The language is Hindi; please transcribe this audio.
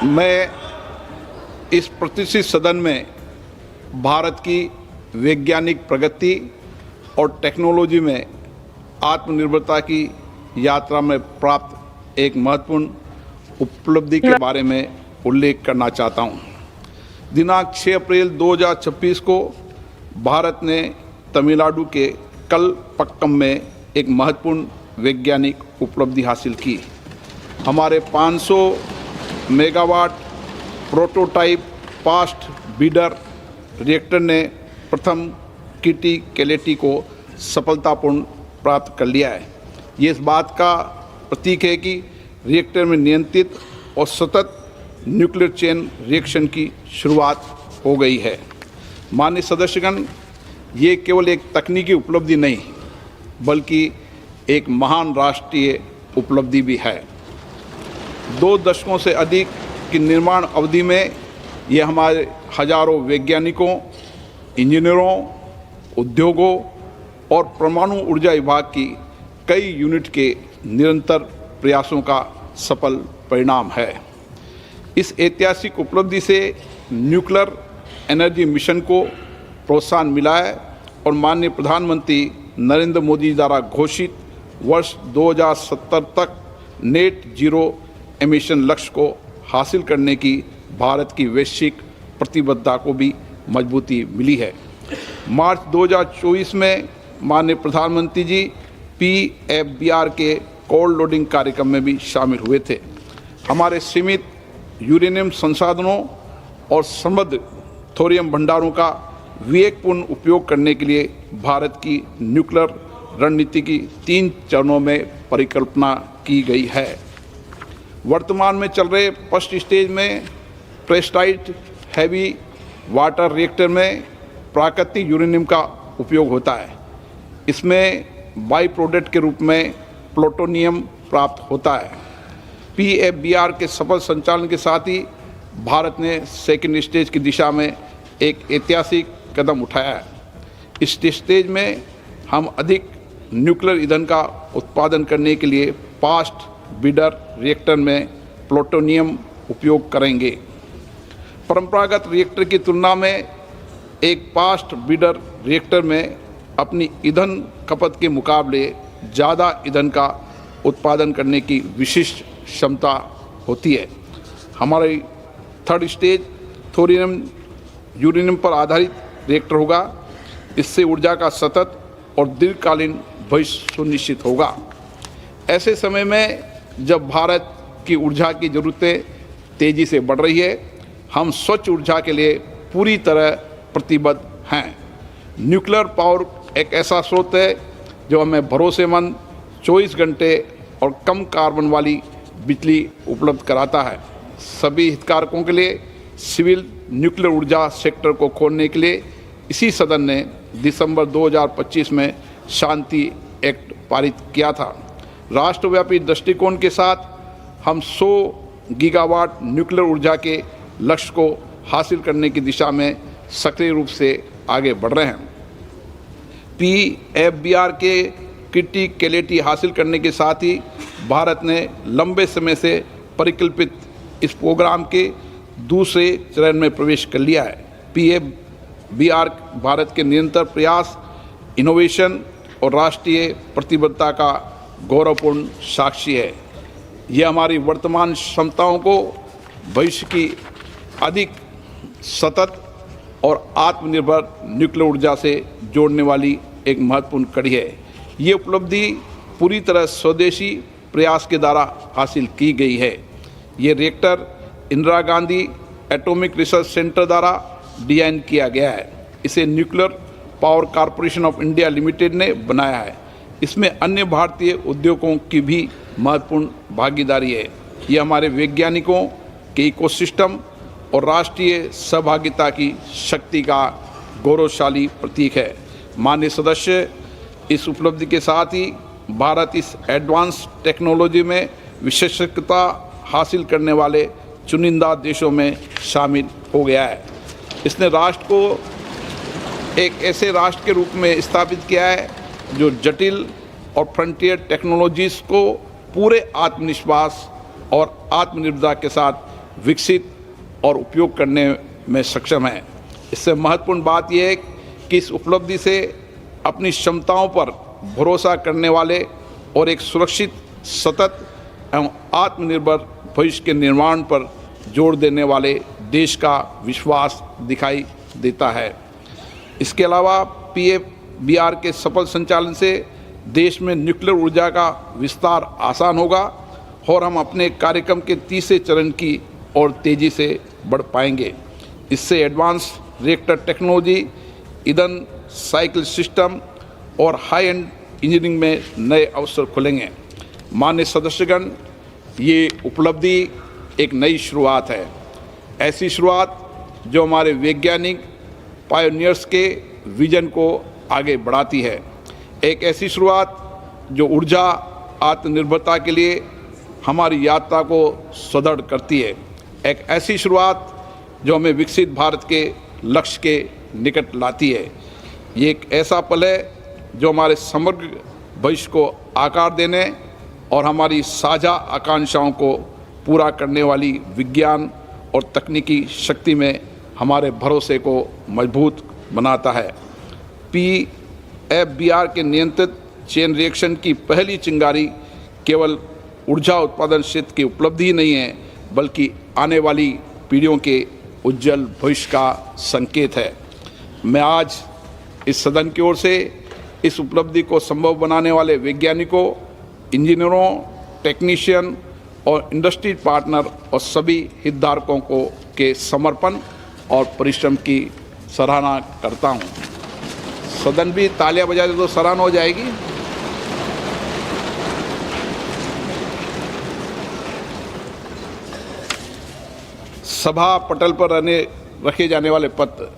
मैं इस प्रतिष्ठित सदन में भारत की वैज्ञानिक प्रगति और टेक्नोलॉजी में आत्मनिर्भरता की यात्रा में प्राप्त एक महत्वपूर्ण उपलब्धि के बारे में उल्लेख करना चाहता हूं। दिनांक 6 अप्रैल 2026 को भारत ने तमिलनाडु के कलपक्कम में एक महत्वपूर्ण वैज्ञानिक उपलब्धि हासिल की। हमारे 500 megawatt prototype fast breeder reactor ने प्रथम किटी कैलेटी को सफलतापूर्ण प्राप्त कर लिया है। ये इस बात का प्रतीक है कि रिएक्टर में नियंत्रित और सतत न्यूक्लियर चेन रिएक्शन की शुरुआत हो गई है। माननीय सदस्यगण, ये केवल एक तकनीकी उपलब्धि नहीं बल्कि एक महान राष्ट्रीय उपलब्धि भी है। 2 दशकों से अधिक की निर्माण अवधि में ये हमारे हजारों वैज्ञानिकों, इंजीनियरों, उद्योगों और परमाणु ऊर्जा विभाग की कई यूनिट के निरंतर प्रयासों का सफल परिणाम है। इस ऐतिहासिक उपलब्धि से न्यूक्लियर एनर्जी मिशन को प्रोत्साहन मिला है और माननीय प्रधानमंत्री नरेंद्र मोदी द्वारा घोषित वर्ष 2070 तक नेट जीरो एमिशन लक्ष्य को हासिल करने की भारत की वैश्विक प्रतिबद्धता को भी मजबूती मिली है। मार्च 2024 में माननीय प्रधानमंत्री जी PFBR के कोल्ड लोडिंग कार्यक्रम में भी शामिल हुए थे। हमारे सीमित यूरेनियम संसाधनों और समृद्ध थोरियम भंडारों का विवेकपूर्ण उपयोग करने के लिए भारत की न्यूक्लियर रणनीति की 3 चरणों में परिकल्पना की गई है। वर्तमान में चल रहे फर्स्ट स्टेज में प्रेस्टाइट हैवी वाटर रिएक्टर में प्राकृतिक यूरेनियम का उपयोग होता है। इसमें बाई प्रोडक्ट के रूप में प्लूटोनियम प्राप्त होता है। PFBR के सफल संचालन के साथ ही भारत ने सेकेंड स्टेज की दिशा में एक ऐतिहासिक कदम उठाया है। इस स्टेज में हम अधिक न्यूक्लियर ईंधन का उत्पादन करने के लिए फास्ट ब्रीडर रिएक्टर में प्लूटोनियम उपयोग करेंगे। परंपरागत रिएक्टर की तुलना में एक फास्ट ब्रीडर रिएक्टर में अपनी ईंधन खपत के मुकाबले ज़्यादा ईंधन का उत्पादन करने की विशिष्ट क्षमता होती है। हमारी थर्ड स्टेज थोरियम यूरेनियम पर आधारित रिएक्टर होगा। इससे ऊर्जा का सतत और दीर्घकालीन भविष्य सुनिश्चित होगा। ऐसे समय में जब भारत की ऊर्जा की ज़रूरतें तेज़ी से बढ़ रही है, हम स्वच्छ ऊर्जा के लिए पूरी तरह प्रतिबद्ध हैं। न्यूक्लियर पावर एक ऐसा स्रोत है जो हमें भरोसेमंद 24 घंटे और कम कार्बन वाली बिजली उपलब्ध कराता है। सभी हितधारकों के लिए सिविल न्यूक्लियर ऊर्जा सेक्टर को खोलने के लिए इसी सदन ने दिसंबर 2025 में शांति एक्ट पारित किया था। राष्ट्रव्यापी दृष्टिकोण के साथ हम 100 गीगावाट न्यूक्लियर ऊर्जा के लक्ष्य को हासिल करने की दिशा में सक्रिय रूप से आगे बढ़ रहे हैं। PFBR के किटी कैलेटी हासिल करने के साथ ही भारत ने लंबे समय से परिकल्पित इस प्रोग्राम के दूसरे चरण में प्रवेश कर लिया है। PFBR भारत के निरंतर प्रयास, इनोवेशन और राष्ट्रीय प्रतिबद्धता का गौरवपूर्ण साक्षी है। यह हमारी वर्तमान क्षमताओं को भविष्य की अधिक सतत और आत्मनिर्भर न्यूक्लियर ऊर्जा से जोड़ने वाली एक महत्वपूर्ण कड़ी है। ये उपलब्धि पूरी तरह स्वदेशी प्रयास के द्वारा हासिल की गई है। ये reactor Indira Gandhi atomic research centre द्वारा डिज़ाइन किया गया है। इसे nuclear power corporation of India limited ने बनाया है। इसमें अन्य भारतीय उद्योगों की भी महत्वपूर्ण भागीदारी है। ये हमारे वैज्ञानिकों के इकोसिस्टम और राष्ट्रीय सहभागिता की शक्ति का गौरवशाली प्रतीक है। माननीय सदस्य, इस उपलब्धि के साथ ही भारत इस एडवांस टेक्नोलॉजी में विशेषज्ञता हासिल करने वाले चुनिंदा देशों में शामिल हो गया है। इसने राष्ट्र को एक ऐसे राष्ट्र के रूप में स्थापित किया है जो जटिल और फ्रंटियर टेक्नोलॉजीज़ को पूरे आत्मविश्वास और आत्मनिर्भरता के साथ विकसित और उपयोग करने में सक्षम है। इससे महत्वपूर्ण बात यह है कि इस उपलब्धि से अपनी क्षमताओं पर भरोसा करने वाले और एक सुरक्षित, सतत एवं आत्मनिर्भर भविष्य के निर्माण पर जोर देने वाले देश का विश्वास दिखाई देता है। इसके अलावा PFBR के सफल संचालन से देश में न्यूक्लियर ऊर्जा का विस्तार आसान होगा और हम अपने कार्यक्रम के तीसरे चरण की ओर तेज़ी से बढ़ पाएंगे। इससे एडवांस रिएक्टर टेक्नोलॉजी, ईंधन साइकिल सिस्टम और हाई एंड इंजीनियरिंग में नए अवसर खुलेंगे। माननीय सदस्यगण, ये उपलब्धि एक नई शुरुआत है, ऐसी शुरुआत जो हमारे वैज्ञानिक पायोनियर्स के विजन को आगे बढ़ाती है। एक ऐसी शुरुआत जो ऊर्जा आत्मनिर्भरता के लिए हमारी यात्रा को सुदृढ़ करती है। एक ऐसी शुरुआत जो हमें विकसित भारत के लक्ष्य के निकट लाती है। ये एक ऐसा पल है जो हमारे समग्र भविष्य को आकार देने और हमारी साझा आकांक्षाओं को पूरा करने वाली विज्ञान और तकनीकी शक्ति में हमारे भरोसे को मजबूत बनाता है। PFBR के नियंत्रित चेन रिएक्शन की पहली चिंगारी केवल ऊर्जा उत्पादन क्षेत्र की उपलब्धि ही नहीं है, बल्कि आने वाली पीढ़ियों के उज्जवल भविष्य का संकेत है। मैं आज इस सदन की ओर से इस उपलब्धि को संभव बनाने वाले वैज्ञानिकों, इंजीनियरों, टेक्नीशियन और इंडस्ट्री पार्टनर और सभी हितधारकों को के समर्पण और परिश्रम की सराहना करता हूं। सदन भी तालियां बजा दे तो सराहना हो जाएगी। सभा पटल पर रखे जाने वाले पत्र